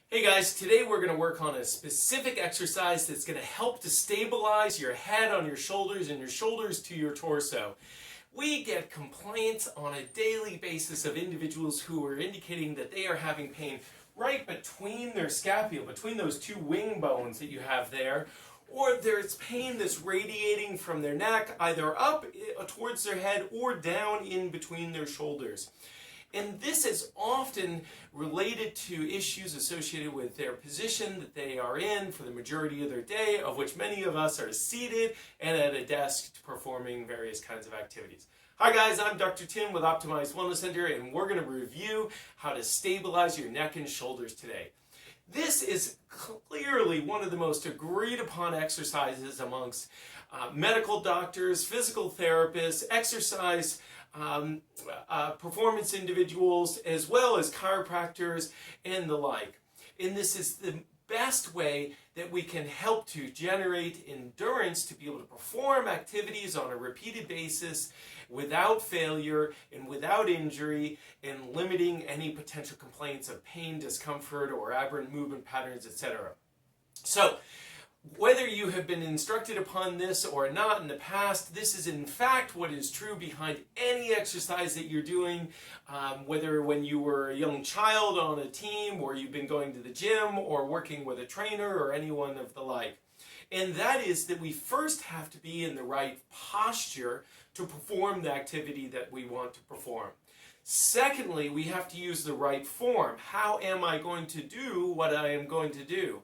Hey guys, today we're going to work on a specific exercise that's going to help to stabilize your head on your shoulders and your shoulders to your torso. We get complaints on a daily basis of individuals who are indicating that they are having pain right between their scapula, between those two wing bones that you have there, or there's pain that's radiating from their neck, either up towards their head or down in between their shoulders. And this is often related to issues associated with their position that they are in for the majority of their day, of which many of us are seated and at a desk performing various kinds of activities. Hi guys, I'm Dr. Tim with Optimized Wellness Center, and we're going to review how to stabilize your neck and shoulders today. This is clearly one of the most agreed upon exercises amongst medical doctors, physical therapists, exercise performance individuals, as well as chiropractors and the like. And this is the best way that we can help to generate endurance to be able to perform activities on a repeated basis without failure and without injury, and limiting any potential complaints of pain, discomfort, or aberrant movement patterns, etc. So, whether you have been instructed upon this or not in the past, this is in fact what is true behind any exercise that you're doing, whether when you were a young child on a team, or you've been going to the gym, or working with a trainer, or anyone of the like. And that is that we first have to be in the right posture to perform the activity that we want to perform. Secondly, we have to use the right form. How am I going to do what I am going to do?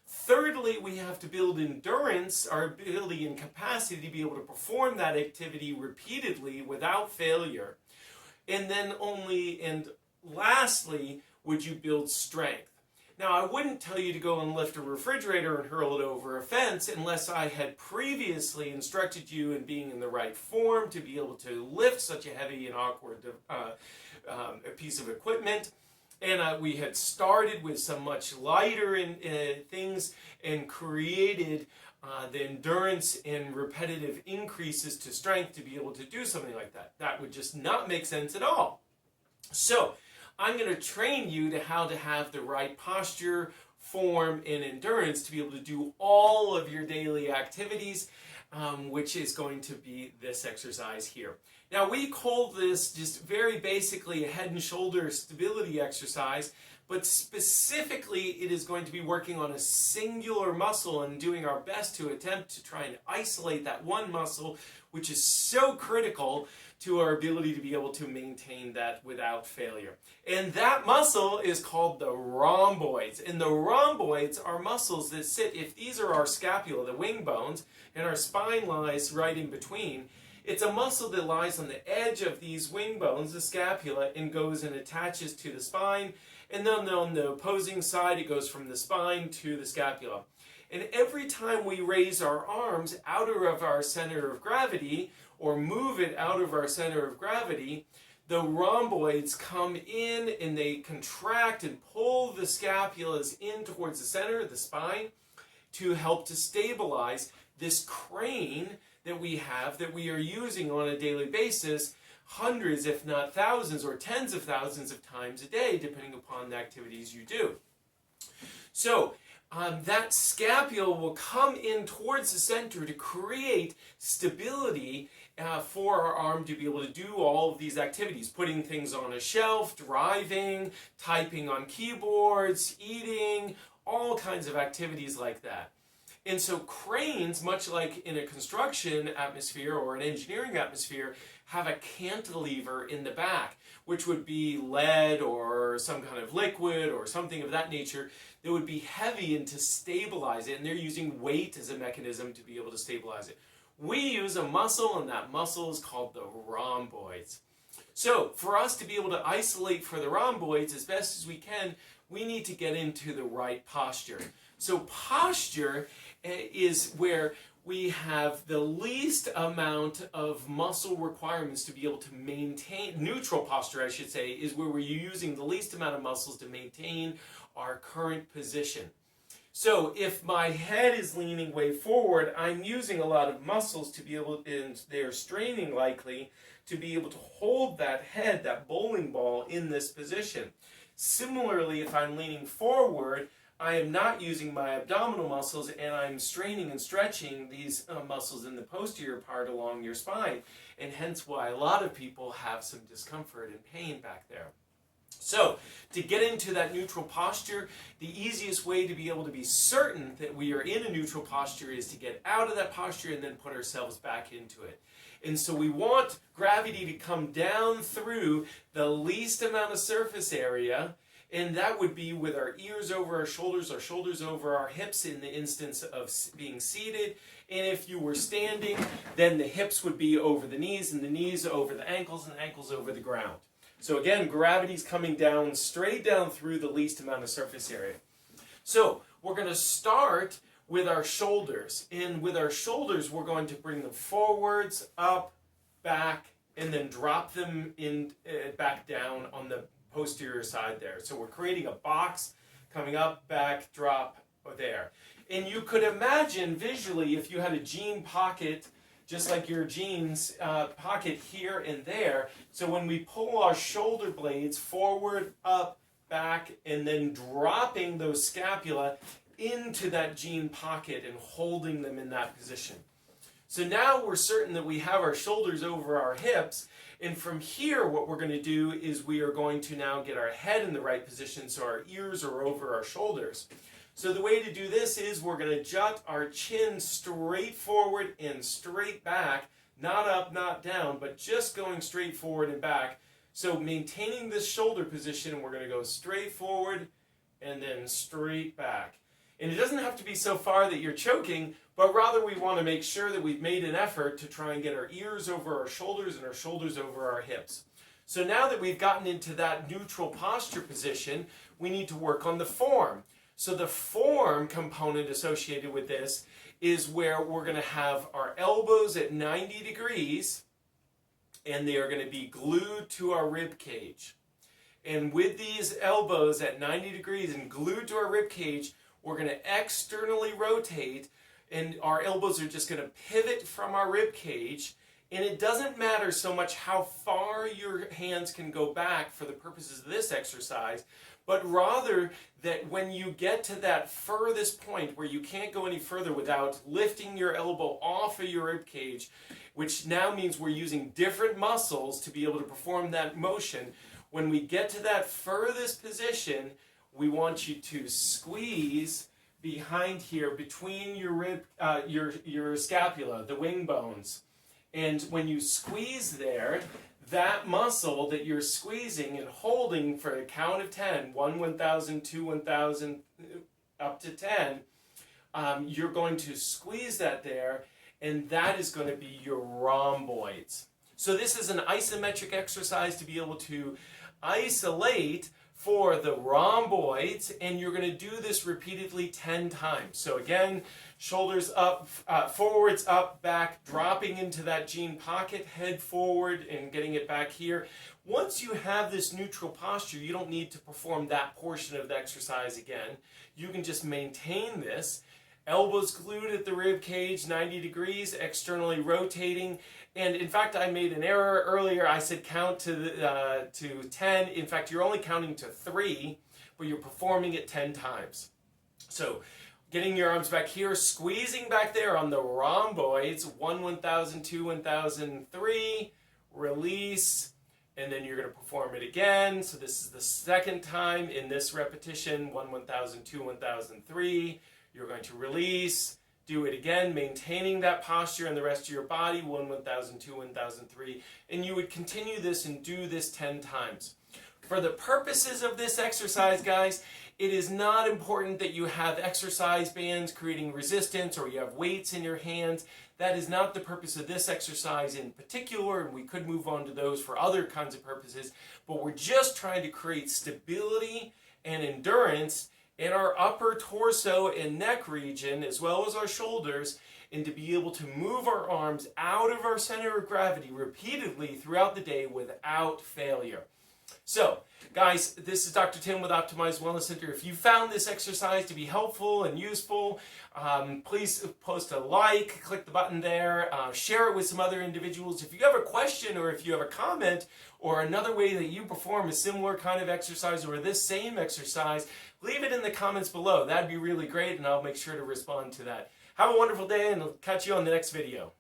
Thirdly, we have to build endurance, our ability and capacity to be able to perform that activity repeatedly without failure. And then lastly, would you build strength. Now, I wouldn't tell you to go and lift a refrigerator and hurl it over a fence unless I had previously instructed you in being in the right form to be able to lift such a heavy and awkward piece of equipment. And we had started with some much lighter things and created the endurance and repetitive increases to strength to be able to do something like that. That would just not make sense at all. So I'm going to train you to how to have the right posture, form, and endurance to be able to do all of your daily activities, which is going to be this exercise here. Now, we call this just very basically a head and shoulder stability exercise, but specifically it is going to be working on a singular muscle and doing our best to attempt to try and isolate that one muscle, which is so critical to our ability to be able to maintain that without failure. And that muscle is called the rhomboids. And the rhomboids are muscles that sit, if these are our scapula, the wing bones, and our spine lies right in between, it's a muscle that lies on the edge of these wing bones, the scapula, and goes and attaches to the spine. And then on the opposing side, it goes from the spine to the scapula. And every time we raise our arms out of our center of gravity, or move it out of our center of gravity, the rhomboids come in and they contract and pull the scapulas in towards the center of the spine to help to stabilize this crane that we have, that we are using on a daily basis, hundreds if not thousands or tens of thousands of times a day, depending upon the activities you do. So that scapula will come in towards the center to create stability for our arm to be able to do all of these activities, putting things on a shelf, driving, typing on keyboards, eating, all kinds of activities like that. And so cranes, much like in a construction atmosphere or an engineering atmosphere, have a cantilever in the back, which would be lead or some kind of liquid or something of that nature that would be heavy and to stabilize it. And they're using weight as a mechanism to be able to stabilize it. We use a muscle, and that muscle is called the rhomboids. So for us to be able to isolate for the rhomboids as best as we can, we need to get into the right posture. So posture is where we have the least amount of muscle requirements to be able to maintain, neutral posture I should say, is where we're using the least amount of muscles to maintain our current position. So if my head is leaning way forward, I'm using a lot of muscles to be able, and they're straining likely, to be able to hold that head, that bowling ball, in this position. Similarly, if I'm leaning forward, I am not using my abdominal muscles, and I'm straining and stretching these muscles in the posterior part along your spine, and hence why a lot of people have some discomfort and pain back there. So, to get into that neutral posture, the easiest way to be able to be certain that we are in a neutral posture is to get out of that posture and then put ourselves back into it. And so we want gravity to come down through the least amount of surface area, and that would be with our ears over our shoulders over our hips in the instance of being seated. And if you were standing, then the hips would be over the knees, and the knees over the ankles, and the ankles over the ground. So again, gravity's coming down, straight down through the least amount of surface area. So we're going to start with our shoulders. And with our shoulders, we're going to bring them forwards, up, back, and then drop them in back down on the posterior side there. So we're creating a box coming up, back, drop, there. And you could imagine visually if you had a jean pocket, just like your jeans pocket here and there. So when we pull our shoulder blades forward, up, back, and then dropping those scapula into that jean pocket and holding them in that position. So now we're certain that we have our shoulders over our hips, and from here what we're going to do is we are going to now get our head in the right position so our ears are over our shoulders. So the way to do this is we're going to jut our chin straight forward and straight back, not up, not down, but just going straight forward and back. So maintaining this shoulder position, we're going to go straight forward and then straight back. And it doesn't have to be so far that you're choking, but rather we want to make sure that we've made an effort to try and get our ears over our shoulders and our shoulders over our hips. So now that we've gotten into that neutral posture position, we need to work on the form. So the form component associated with this is where we're going to have our elbows at 90 degrees, and they are going to be glued to our rib cage. And with these elbows at 90 degrees and glued to our rib cage, we're going to externally rotate, and our elbows are just going to pivot from our rib cage. And it doesn't matter so much how far your hands can go back for the purposes of this exercise, but rather that when you get to that furthest point where you can't go any further without lifting your elbow off of your rib cage, which now means we're using different muscles to be able to perform that motion. When we get to that furthest position, we want you to squeeze behind here between your rib, your scapula, the wing bones. And when you squeeze there, that muscle that you're squeezing and holding for a count of 10, 1, 1,000, 2, 1,000, up to 10, you're going to squeeze that there, and that is going to be your rhomboids. So this is an isometric exercise to be able to isolate for the rhomboids, and you're going to do this repeatedly 10 times. So again, shoulders up, forwards, up, back, dropping into that jean pocket, head forward and getting it back here. Once you have this neutral posture, you don't need to perform that portion of the exercise again. You can just maintain this. Elbows glued at the rib cage, 90 degrees, externally rotating. And in fact, I made an error earlier. I said count to 10. In fact, you're only counting to 3, but you're performing it 10 times. So getting your arms back here, squeezing back there on the rhomboids, 1, 1,000, 2, 1,000, 3, release, and then you're going to perform it again. So this is the second time in this repetition, 1, 1,000, 2, 1,000, 3. You're going to release, do it again, maintaining that posture and the rest of your body, 1, 1,000, 2, 1,000, 3. And you would continue this and do this 10 times. For the purposes of this exercise, guys, it is not important that you have exercise bands creating resistance or you have weights in your hands. That is not the purpose of this exercise in particular, and we could move on to those for other kinds of purposes. But we're just trying to create stability and endurance in our upper torso and neck region, as well as our shoulders, and to be able to move our arms out of our center of gravity repeatedly throughout the day without failure. So, guys, this is Dr. Tim with Optimized Wellness Center. If you found this exercise to be helpful and useful, please post a like, click the button there, share it with some other individuals. If you have a question or if you have a comment or another way that you perform a similar kind of exercise or this same exercise, leave it in the comments below. That'd be really great, and I'll make sure to respond to that. Have a wonderful day, and I'll catch you on the next video.